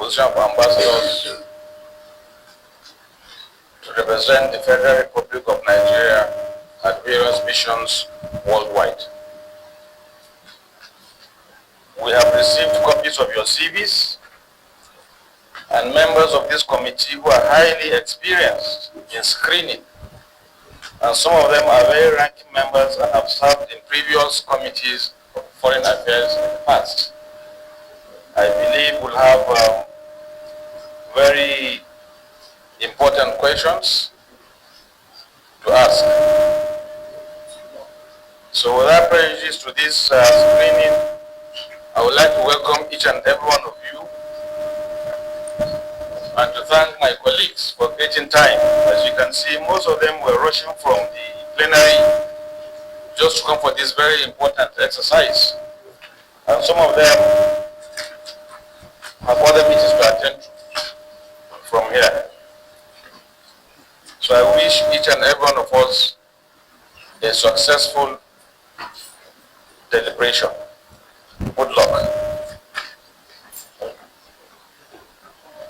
position of ambassadors to represent the Federal Republic of Nigeria at various missions worldwide. We have received copies of your CVs, and members of this committee who are highly experienced in screening, and some of them are very ranking members and have served in previous committees of foreign affairs in the past. I believe we'll have very important questions to ask. So without prejudice to this screening, I would like to welcome each and every one of you and to thank my colleagues for getting time. As you can see, most of them were rushing from the plenary just to come for this very important exercise. And some of them have other meetings to attend to from here. So I wish each and every one of us a successful deliberation. Good luck.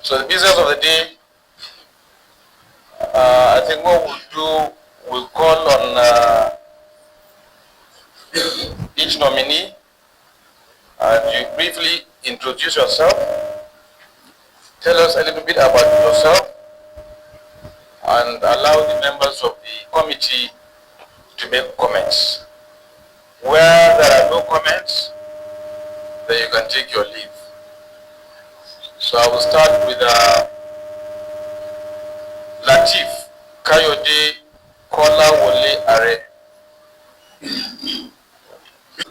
So the business of the day, I think what we'll do, we'll call on each nominee, and you briefly introduce yourself, tell us a little bit about yourself, and allow the members of the committee to make comments. Where there are no comments, then you can take your leave. So I will start with Latif Kayode Kolawole Are.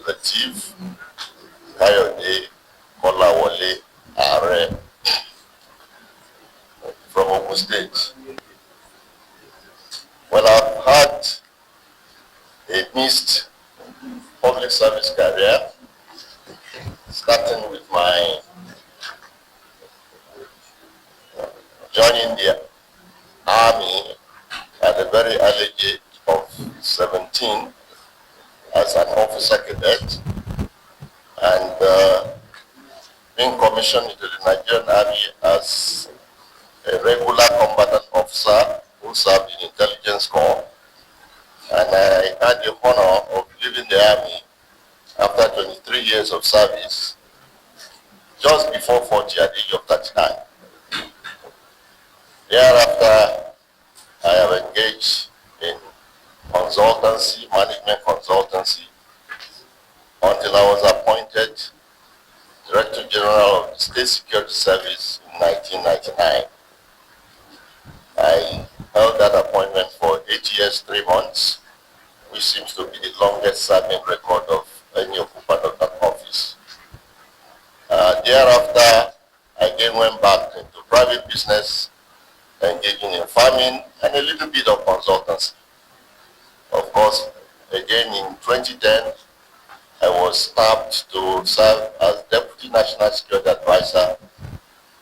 Latif Kayode Kolawole Are from Ogun State. Well, I've had a mixed public service career, starting with my joining the army at a very early age of 17 as an officer cadet, and being commissioned into the Nigerian Army as a regular combatant officer who served in intelligence corps. And I had the honor of leaving the army after 23 years of service, just before 40 at the age of 39. Thereafter, I have engaged in consultancy, management consultancy, until I was appointed Director General of the State Security Service in 1999. I held that appointment for 8 years, 3 months, which seems to be the longest serving record of any occupant of that office. Thereafter, I again went back into private business, engaging in farming and a little bit of consultancy. Of course, again in 2010, I was tapped to serve as Deputy National Security Advisor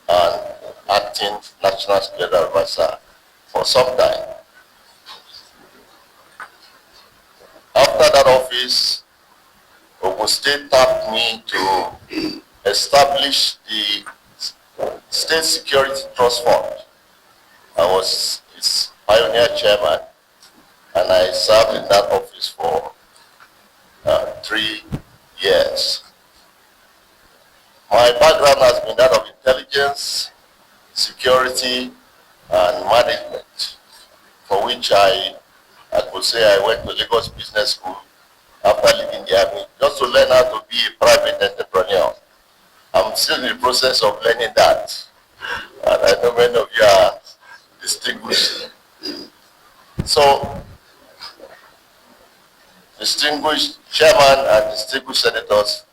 and Acting National Security Advisor for some time. After that office, Ogun State tapped me to establish the State Security Trust Fund. I was its pioneer chairman, and I served in that office for 3 years. My background has been that of intelligence, security, and management, for which I could say I went to Lagos Business School after leaving the army, just to learn how to be a private entrepreneur. I'm still in the process of learning that, and I know many of you are distinguished. So, distinguished chairman and distinguished senators,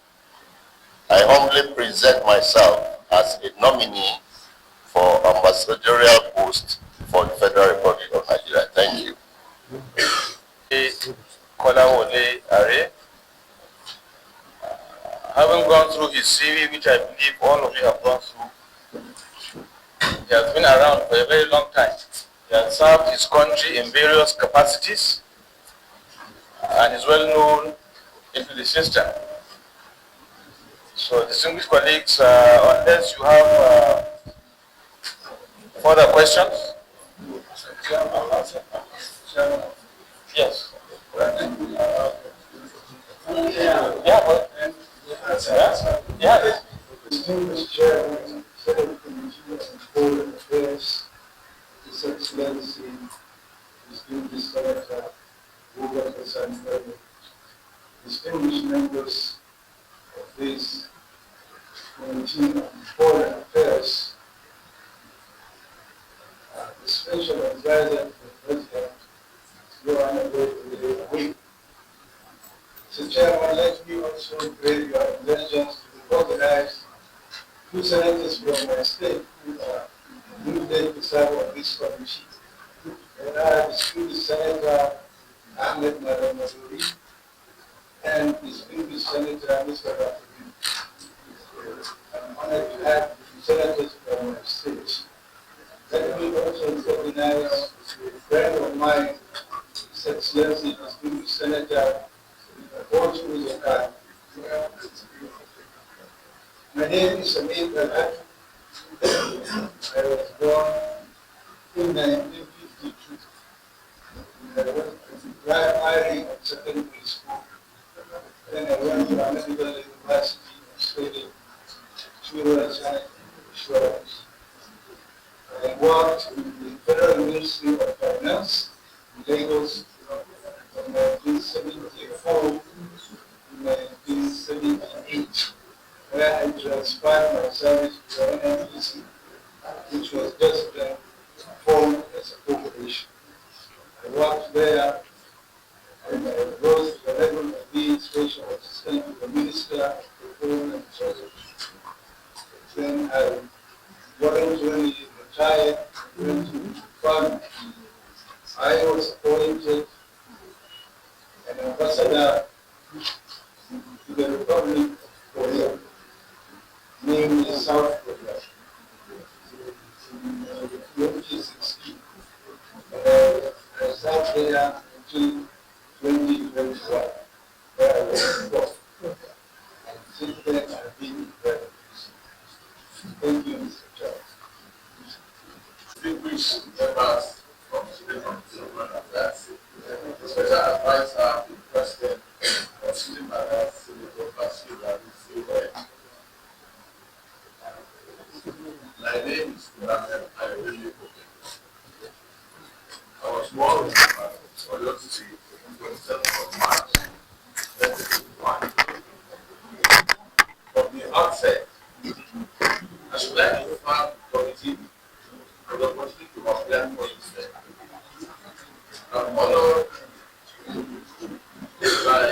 I humbly present myself as a nominee for ambassadorial post for the Federal Republic of Nigeria. Thank you. Kolawole Are, having gone through his CV, which I believe all of you have gone through, he has been around for a very long time. He has served his country in various capacities and is well known into the system. So, distinguished colleagues, unless you have Further questions? Yes. Yeah, but, yeah. Distinguished Chairman, Senate Committee on Foreign Affairs, His Excellency, distinguished Senator Robert Sandberg, distinguished members of this Committee on Foreign Affairs, the Special Advisor to the President, Your Honorable Week. Mr. Chairman, let me also praise your intelligence to recognize two senators from my state who are moved to serve on this committee. And I distinguished Senator Ahmed Madamazuri and distinguished Senator Mr. Rafi. I'm honored to have senators from my state. Let me also recognize a friend of mine, His Excellency distinguished Senator Prof.Mgbeke. My name is Dalhatu. I was born in 1952. I went to primary and secondary school. Then I went to Ambassadorial University and studied Actuarial Science and Insurance. I worked in the Federal Ministry of Finance in Lagos from 1974 to 1978, where I transferred my service to the NNPC, which was just formed as a corporation. I worked there and I rose to the level of being special assistant to the Minister of Foreign and Treasury. Then I voluntarily retired and went to farm. I was appointed an ambassador to the Republic of Korea, namely South Korea, in 2016. I sat there until 2021, where I was involved. And since then, I've been very busy. Thank you, Mr. Chairman. Distinguished members from the State Committee on Foreign Affairs, the Special Advisor to the President, Considering Matters, Senator Basil. My name is Nigerianpolitics. I was born in Oyo State on 27th of March 2021. From the outset, I should like to thank the committee for the opportunity to appear for you. I'm honored by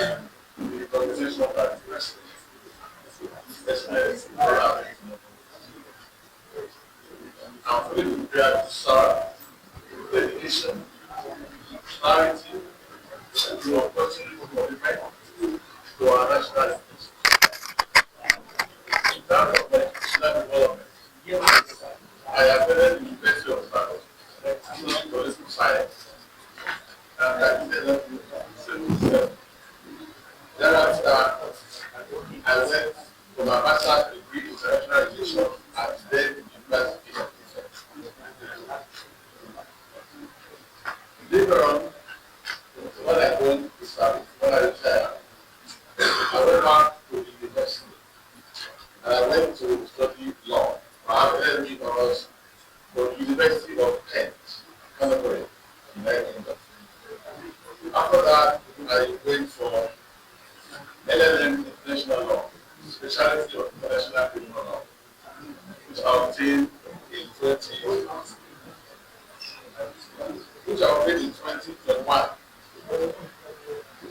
the recognition of that president, especially I'm fully prepared to serve with dedication, clarity, and the opportunity commitment to our national interest. In terms of educational development, I attended the University of Dalhatu, studying political science, and I developed civil service. Thereafter, I went for my master's degree in international relations at the University of Later on, when I went to service, when I retired, I went back to the university and I went to study law. I have LLB honors from the University of Kent, Canterbury, United Kingdom. After that, I went for LLM International Law, specialty of International Criminal Law, which I obtained in 2021.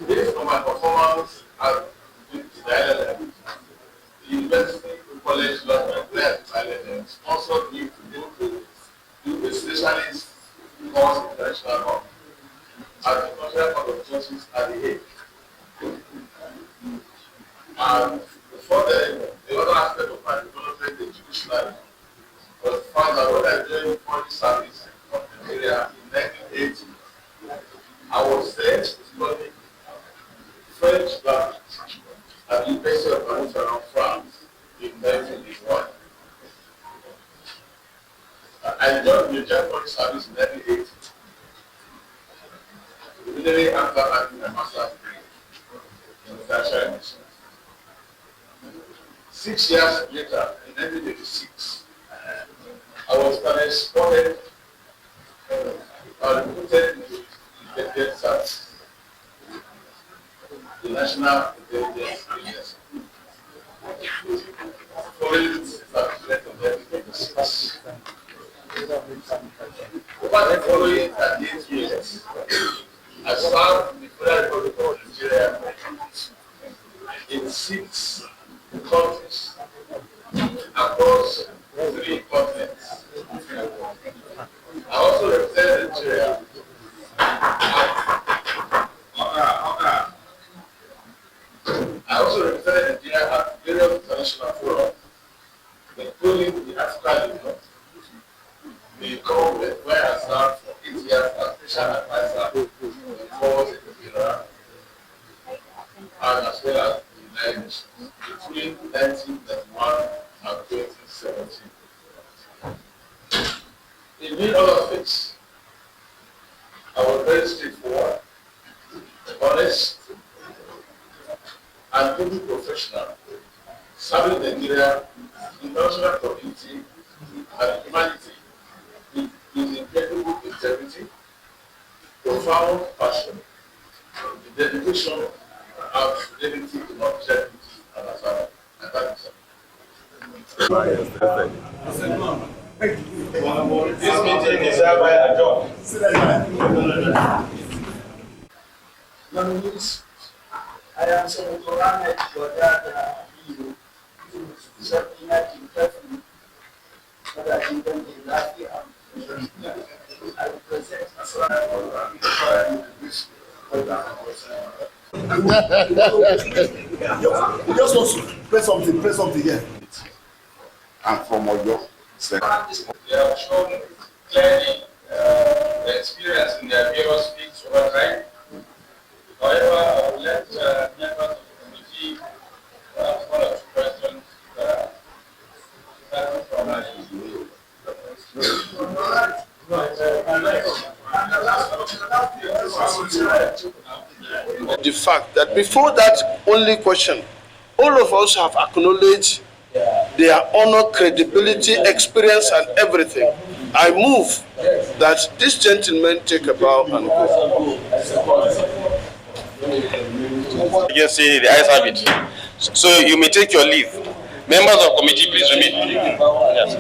Based on my performance at the LLM, the University College London, where I LLM, sponsored me to go to do a specialist course in international law at the International Court of Justice at The Hague. And before the other aspect of my development, the judiciary, was found that when I joined foreign service of Nigeria in 1980, I was there to study French language at the University of Paris, France in 1981. I joined the Nigerian service in 1980. Immediately after having my master's degree in tertiary admission. 6 years later, in 1986, I was transported recruited into intelligence service, the National Intelligence Agency. Following the establishment of the 1986. Over the following 38 years, I served in the Federal Republic of Nigeria in 6 countries across 3 continents. I also represented Nigeria at various international forums, including the African Union, the Commonwealth, where I served for 8 years as special advisor to the Forward Secretary General, and as well as the United Nations between 1991 and 2017. In doing all of this, I was very straightforward, honest, and truly professional, serving Nigeria, the international community, and humanity with incredible integrity, profound passion, the dedication, and fidelity to not charity and assignment. I thank you, sir. This meeting is hereby adjourned. Nominees, I am Senator Ahmed Godada Iyo, Sabina Kinkafi, Mother Kinkafi Lafi, I represent You just want to press something here. I'm from Oyo. They have shown clearly the experience in their various fields over time. However, I will let members of the committee ask 1 or 2 questions. The fact that before that only question, all of us have acknowledged their honor, credibility, experience, and everything. I move that this gentleman take a bow and go. Yes, the ayes have it. So you may take your leave. Members of committee, please remain. Yes.